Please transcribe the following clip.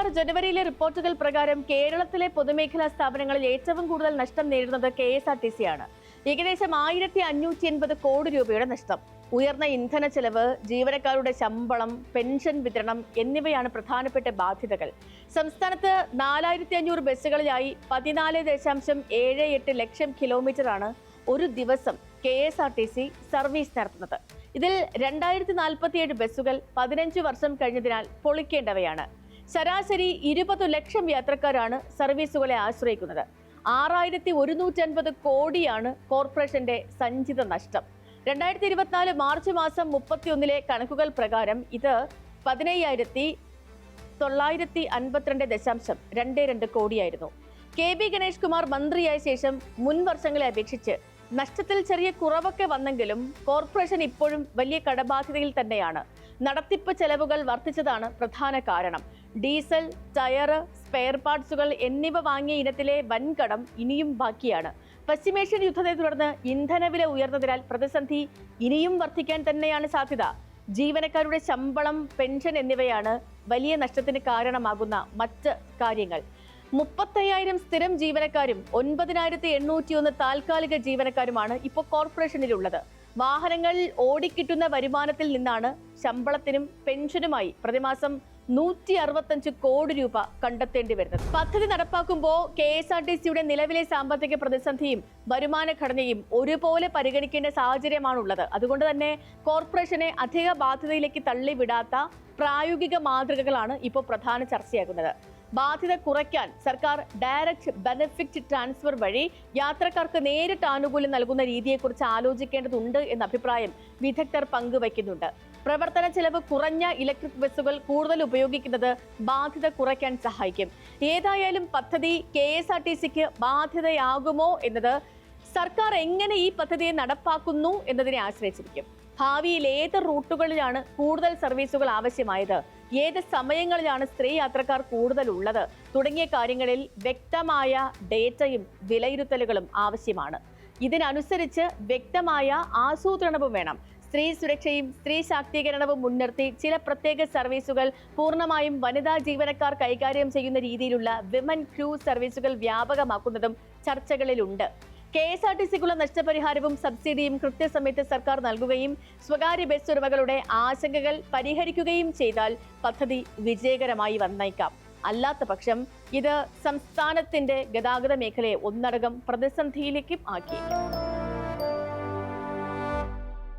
സർക്കാർ ജനുവരിയിലെ റിപ്പോർട്ടുകൾ പ്രകാരം കേരളത്തിലെ പൊതുമേഖലാ സ്ഥാപനങ്ങളിൽ ഏറ്റവും കൂടുതൽ നഷ്ടം നേരിടുന്നത് KSRTC ആണ്. ഏകദേശം 1580 കോടി രൂപയുടെ നഷ്ടം. ഉയർന്ന ഇന്ധന ചെലവ്, ജീവനക്കാരുടെ ശമ്പളം, പെൻഷൻ വിതരണം എന്നിവയാണ് പ്രധാനപ്പെട്ട ബാധ്യതകൾ. സംസ്ഥാനത്ത് 4500 ബസ്സുകളിലായി 14.78 ലക്ഷം കിലോമീറ്ററാണ് ഒരു ദിവസം KSRTC സർവീസ് നടത്തുന്നത്. ഇതിൽ 2047 ബസ്സുകൾ 15 വർഷം കഴിഞ്ഞതിനാൽ പൊളിക്കേണ്ടവയാണ്. ശരാശരി 20 ലക്ഷം യാത്രക്കാരാണ് സർവീസുകളെ ആശ്രയിക്കുന്നത്. 6150 കോടിയാണ് കോർപ്പറേഷന്റെ സഞ്ചിത നഷ്ടം. 2024 മാർച്ച് മാസം 31 കണക്കുകൾ പ്രകാരം ഇത് 10952.22 കോടിയായിരുന്നു. KB ഗണേഷ് കുമാർ മന്ത്രിയായ ശേഷം മുൻ വർഷങ്ങളെ അപേക്ഷിച്ച് നഷ്ടത്തിൽ ചെറിയ കുറവൊക്കെ വന്നെങ്കിലും കോർപ്പറേഷൻ ഇപ്പോഴും വലിയ കടബാധ്യതയിൽ തന്നെയാണ്. നടത്തിപ്പ് ചെലവുകൾ വർദ്ധിച്ചതാണ് പ്രധാന കാരണം. ഡീസൽ, ടയർ, സ്പെയർ പാർട്സുകൾ എന്നിവ വാങ്ങിയ ഇനത്തിലെ വൻകടം ഇനിയും ബാക്കിയാണ്. പശ്ചിമേഷ്യൻ യുദ്ധത്തെ തുടർന്ന് ഇന്ധനവില ഉയർന്നതിനാൽ പ്രതിസന്ധി ഇനിയും വർദ്ധിക്കാൻ തന്നെയാണ് സാധ്യത. ജീവനക്കാരുടെ ശമ്പളം, പെൻഷൻ എന്നിവയാണ് വലിയ നഷ്ടത്തിന് കാരണമാകുന്ന മറ്റ് കാര്യങ്ങൾ. 35,000 സ്ഥിരം ജീവനക്കാരും 9801 താൽക്കാലിക ജീവനക്കാരുമാണ് ഇപ്പോൾ കോർപ്പറേഷനിലുള്ളത്. വാഹനങ്ങൾ ഓടിക്കിട്ടുന്ന വരുമാനത്തിൽ നിന്നാണ് ശമ്പളത്തിനും പെൻഷനുമായി പ്രതിമാസം 165 കോടി രൂപ കണ്ടെത്തേണ്ടി വരുന്നത്. പദ്ധതി നടപ്പാക്കുമ്പോൾ KSRTCയുടെ നിലവിലെ സാമ്പത്തിക പ്രതിസന്ധിയും വരുമാന ഘടനയും ഒരുപോലെ പരിഗണിക്കേണ്ട സാഹചര്യമാണുള്ളത്. അതുകൊണ്ട് തന്നെ കോർപ്പറേഷനെ അധിക ബാധ്യതയിലേക്ക് തള്ളിവിടാത്ത പ്രായോഗിക മാതൃകകളാണ് ഇപ്പോൾ പ്രധാന ചർച്ചയാകുന്നത്. ബാധ്യത കുറയ്ക്കാൻ സർക്കാർ ഡയറക്റ്റ് ബെനഫിറ്റ് ട്രാൻസ്ഫർ വഴി യാത്രക്കാർക്ക് നേരിട്ട് ആനുകൂല്യം നൽകുന്ന രീതിയെക്കുറിച്ച് ആലോചിക്കേണ്ടതുണ്ട് എന്ന അഭിപ്രായം വിദഗ്ധർ പങ്കുവയ്ക്കുന്നുണ്ട്. പ്രവർത്തന ചെലവ് കുറഞ്ഞ ഇലക്ട്രിക് ബസ്സുകൾ കൂടുതൽ ഉപയോഗിക്കുന്നത് ബാധ്യത കുറയ്ക്കാൻ സഹായിക്കും. ഏതായാലും പദ്ധതി KSRTCക്ക് ബാധ്യതയാകുമോ എന്നത് സർക്കാർ എങ്ങനെ ഈ പദ്ധതിയെ നടപ്പാക്കുന്നു എന്നതിനെ ആശ്രയിച്ചിരിക്കും. ഭാവിയിൽ ഏത് റൂട്ടുകളിലാണ് കൂടുതൽ സർവീസുകൾ ആവശ്യമായത്, ഏത് സമയങ്ങളിലാണ് സ്ത്രീ യാത്രക്കാർ കൂടുതൽ ഉള്ളത് തുടങ്ങിയ കാര്യങ്ങളിൽ വ്യക്തമായ ഡേറ്റയും വിലയിരുത്തലുകളും ആവശ്യമാണ്. ഇതിനനുസരിച്ച് വ്യക്തമായ ആസൂത്രണവും വേണം. സ്ത്രീ സുരക്ഷയും സ്ത്രീ ശാക്തീകരണവും മുൻനിർത്തി ചില പ്രത്യേക സർവീസുകൾ പൂർണ്ണമായും വനിതാ ജീവനക്കാർ കൈകാര്യം ചെയ്യുന്ന രീതിയിലുള്ള വിമൻ ക്രൂ സർവീസുകൾ വ്യാപകമാക്കുന്നതും ചർച്ചകളിലുണ്ട്. KSRTCക്കുള്ള നഷ്ടപരിഹാരവും സബ്സിഡിയും കൃത്യസമയത്ത് സർക്കാർ നൽകുകയും സ്വകാര്യ ബസ് ഉടമകളുടെ ആശങ്കകൾ പരിഹരിക്കുകയും ചെയ്താൽ പദ്ധതി വിജയകരമായി വന്നേക്കാം. അല്ലാത്ത പക്ഷം ഇത് സംസ്ഥാനത്തിന്റെ ഗതാഗത മേഖലയെ ഒന്നടങ്കം പ്രതിസന്ധിയിലേക്കും ആക്കിയേക്കും.